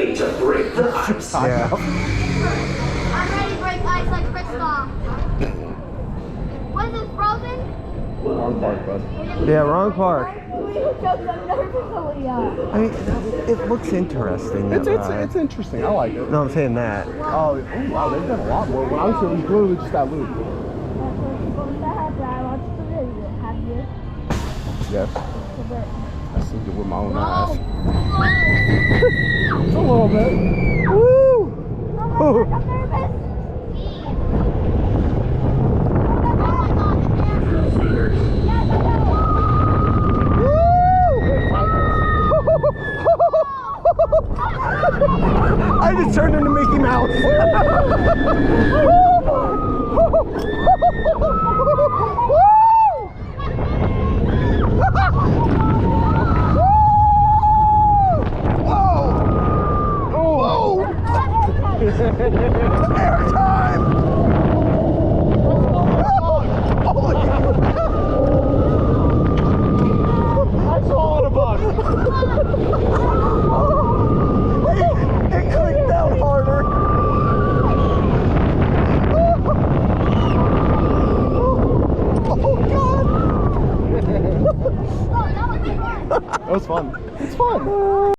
ready to break the ice. Yeah. I'm ready to break ice like Kristoff. What is this, Frozen? Wrong park, bud. Yeah, wrong park. I'm nervous, Aaliyah. I mean, it looks interesting. That ride. It's interesting. I like it. No, I'm saying that. Oh, wow, they've done a lot more. When I was here, it was literally just that loop. I watched the video. Have you? Yes. The bit. I seen it with my own eyes. Whoa. It's a little bit. Woo! Oh my gosh, I'm nervous. Yes, I know. I just turned into Mickey Mouse. Air time! I swallowed a bug. It clicked down harder. Oh God! That was fun. It's fun.